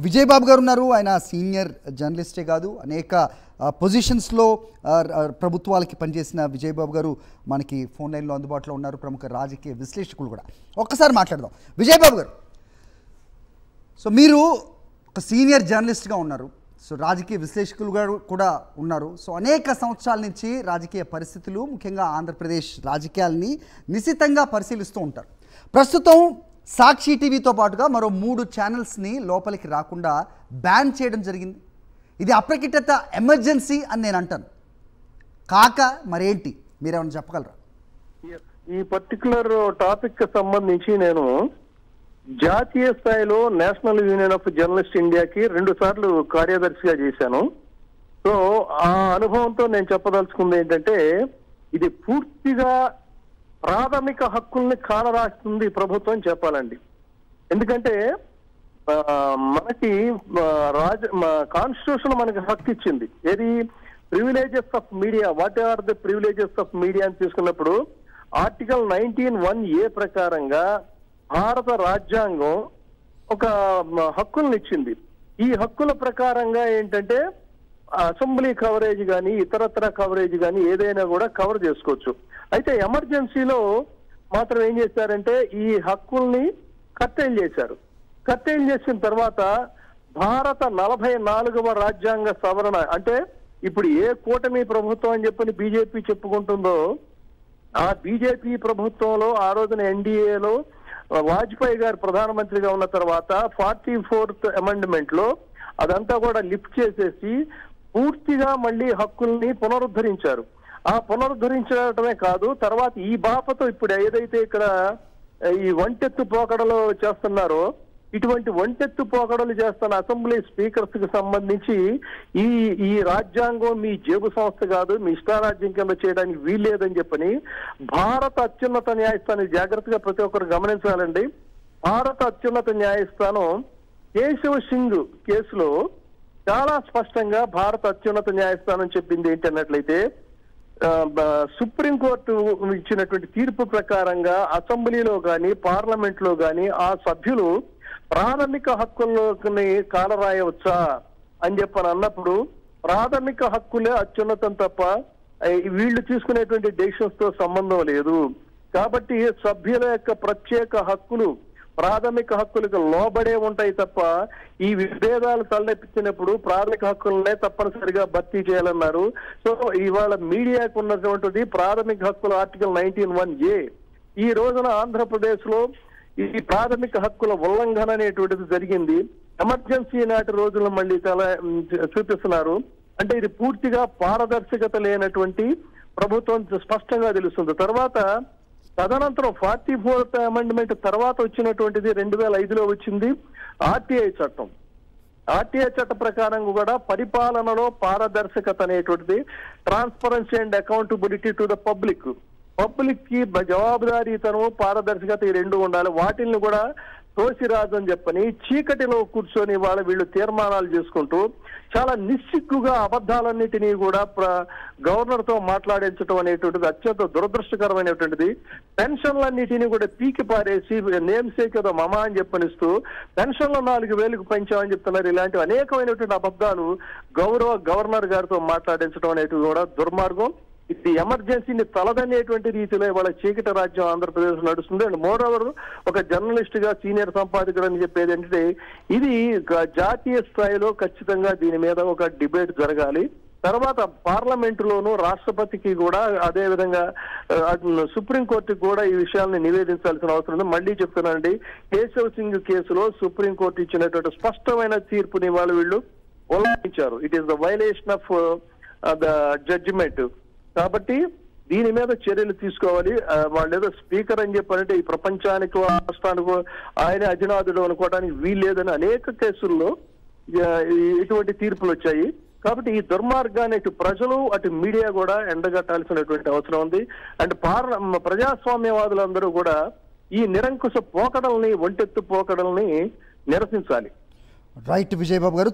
విజయ్ బాబు గారు ఉన్నారు. ఆయన సీనియర్ జర్నలిస్టే కాదు, అనేక పొజిషన్స్లో ప్రభుత్వాలకి పనిచేసిన విజయ్ బాబు గారు మనకి ఫోన్ లైన్లో అందుబాటులో ఉన్నారు. ప్రముఖ రాజకీయ విశ్లేషకులు కూడా. ఒక్కసారి మాట్లాడదాం. విజయ్ బాబు గారు, సో మీరు ఒక సీనియర్ జర్నలిస్ట్గా ఉన్నారు, సో రాజకీయ విశ్లేషకులుగా కూడా ఉన్నారు. సో అనేక సంవత్సరాల నుంచి రాజకీయ పరిస్థితులు, ముఖ్యంగా ఆంధ్రప్రదేశ్ రాజకీయాలని నిశితంగా పరిశీలిస్తూ ఉంటారు. ప్రస్తుతం సాక్షి టీవీతో పాటుగా మరో 3 ఛానల్స్ని లోపలికి రాకుండా బ్యాన్ చేయడం జరిగింది. ఇది అప్రకటిత ఎమర్జెన్సీ అని నేను అంటాను. కాక మరేంటి, మీరేమైనా చెప్పగలరా? ఈ పర్టికులర్ టాపిక్ సంబంధించి నేను జాతీయ స్థాయిలో నేషనల్ యూనియన్ ఆఫ్ జర్నలిస్ట్ ఇండియాకి 2 సార్లు కార్యదర్శిగా చేశాను. సో ఆ అనుభవంతో నేను చెప్పదలుచుకుంది ఏంటంటే, ఇది పూర్తిగా ప్రాథమిక హక్కుల్ని కాలరాస్తుంది ప్రభుత్వం చెప్పాలండి. ఎందుకంటే మనకి కాన్స్టిట్యూషన్ మనకి హక్కు ఇచ్చింది. ఏది? Privileges of media. What are the privileges of media అని తీసుకున్నప్పుడు ఆర్టికల్ 19(1)A ప్రకారంగా భారత రాజ్యాంగం ఒక హక్కులను ఇచ్చింది. ఈ హక్కుల ప్రకారంగా ఏంటంటే అసెంబ్లీ కవరేజ్ కానీ ఇతరత్ర కవరేజ్ కానీ ఏదైనా కూడా కవర్ చేసుకోవచ్చు. అయితే ఎమర్జెన్సీలో మాత్రం ఏం చేశారంటే ఈ హక్కుల్ని కట్టేలు చేశారు. కట్టేలు చేసిన తర్వాత భారత 44వ రాజ్యాంగ సవరణ, అంటే ఇప్పుడు ఏ కూటమి ప్రభుత్వం అని చెప్పని బీజేపీ చెప్పుకుంటుందో, ఆ బీజేపీ ప్రభుత్వంలో ఆ రోజున ఎన్డీఏలో వాజ్పేయి గారు ప్రధానమంత్రిగా ఉన్న తర్వాత 44th అమెండ్మెంట్ లో అదంతా కూడా లిఫ్ట్ చేసేసి పూర్తిగా మళ్ళీ హక్కుల్ని పునరుద్ధరించారు. ఆ పునరుద్ధరించడమే కాదు, తర్వాత ఈ బాపతో ఇప్పుడు ఏదైతే ఇక్కడ ఈ ఒంటెత్తు పోకడలు చేస్తున్నారో, ఇటువంటి ఒంటెత్తు పోకడలు చేస్తున్న అసెంబ్లీ స్పీకర్స్ కి సంబంధించి ఈ రాజ్యాంగం మీ జేబు సంస్థ కాదు, మీ ఇష్టారాజ్యం కింద చేయడానికి వీల్లేదని చెప్పని భారత అత్యున్నత న్యాయస్థానం, జాగ్రత్తగా ప్రతి ఒక్కరు గమనించాలండి, భారత అత్యున్నత న్యాయస్థానం కేశవ్ సింగ్ కేసులో చాలా స్పష్టంగా భారత అత్యున్నత న్యాయస్థానం చెప్పింది ఏంటన్నట్లయితే, సుప్రీంకోర్టు ఇచ్చినటువంటి తీర్పు ప్రకారంగా అసెంబ్లీలో కానీ పార్లమెంట్ లో కానీ ఆ సభ్యులు ప్రాథమిక హక్కుల్లోకి కాలరాయవచ్చా అని చెప్పని అన్నప్పుడు ప్రాథమిక హక్కులే అత్యున్నతం తప్ప వీళ్ళు తీసుకునేటువంటి డెసిషన్స్ తో సంబంధం లేదు. కాబట్టి సభ్యుల యొక్క ప్రత్యేక హక్కులు ప్రాథమిక హక్కులకు లోబడే ఉంటాయి తప్ప ఈ విభేదాలు తలెత్తినప్పుడు ప్రాథమిక హక్కులనే తప్పనిసరిగా భర్తీ చేయాలన్నారు. సో ఇవాళ మీడియాకు ఉన్నటువంటిది ప్రాథమిక హక్కుల ఆర్టికల్ 19(1)A. ఈ రోజున ఆంధ్రప్రదేశ్ లో ఈ ప్రాథమిక హక్కుల ఉల్లంఘన అనేటువంటిది జరిగింది. ఎమర్జెన్సీ నాటి రోజుల్లో మళ్ళీ చాలా చూపిస్తున్నారు. అంటే ఇది పూర్తిగా పారదర్శకత లేనటువంటి ప్రభుత్వం స్పష్టంగా తెలుస్తుంది. తర్వాత తదనంతరం 44th అమెండ్మెంట్ తర్వాత వచ్చినటువంటిది 2005లో వచ్చింది ఆర్టీఐ చట్టం. ఆర్టీఐ చట్ట ప్రకారం కూడా పరిపాలనలో పారదర్శకత అనేటువంటిది, transparency and accountability to the public కి జవాబుదారీతనం, పారదర్శకత ఈ 2 ఉండాలి. వాటిల్ని కూడా తోసిరాజు అని చెప్పని చీకటిలో కూర్చొని వీళ్ళు తీర్మానాలు చేసుకుంటూ చాలా నిస్సిగ్గుగా అబద్ధాలన్నిటినీ కూడా గవర్నర్ తో మాట్లాడించడం అనేటువంటిది అత్యంత దురదృష్టకరమైనటువంటిది. పెన్షన్లన్నిటినీ కూడా పీకి పారేసి నేమ్ సేక్ ఏదో మమా అని చెప్పనిస్తూ పెన్షన్లు 4,000కు పెంచామని చెప్తున్నారు. ఇలాంటి అనేకమైనటువంటి అబద్ధాలు గవర్నర్ గారితో మాట్లాడించడం అనేటివి కూడా దుర్మార్గం. ఇది ఎమర్జెన్సీని తలదనేటువంటి రీతిలో ఇవాళ చీకటి రాజ్యం ఆంధ్రప్రదేశ్ నడుస్తుంది. అండ్ మోరోవర్ ఒక జర్నలిస్ట్ గా సీనియర్ సంపాదకుడు అని చెప్పేది ఏంటంటే, ఇది జాతీయ స్థాయిలో ఖచ్చితంగా దీని మీద ఒక డిబేట్ జరగాలి. తర్వాత పార్లమెంటులోనూ రాష్ట్రపతికి కూడా అదే విధంగా సుప్రీంకోర్టుకి కూడా ఈ విషయాన్ని నివేదించాల్సిన అవసరం ఉంది. మళ్ళీ చెప్తున్నానండి, కేశవ్ సింగ్ కేసులో సుప్రీంకోర్టు ఇచ్చినటువంటి స్పష్టమైన తీర్పుని వీళ్ళు ఉల్లంఘించారు. It is the violation of the judgment. కాబట్టి దీని మీద చర్యలు తీసుకోవాలి. వాళ్ళు ఏదో స్పీకర్ అని చెప్పారంటే ఈ ప్రపంచానికి రాష్ట్రానికి ఆయన అధినాథుడు అనుకోవడానికి వీల్లేదని అనేక కేసుల్లో ఇటువంటి తీర్పులు వచ్చాయి. కాబట్టి ఈ దుర్మార్గాన్ని ఇటు ప్రజలు అటు మీడియా కూడా ఎండగట్టాల్సినటువంటి అవసరం ఉంది. అండ్ ప్రజాస్వామ్యవాదులందరూ కూడా ఈ నిరంకుశ పోకడల్ని, ఒంటెత్తు పోకడల్ని నిరసించాలి. రైట్ విజయ్ బాబు గారు.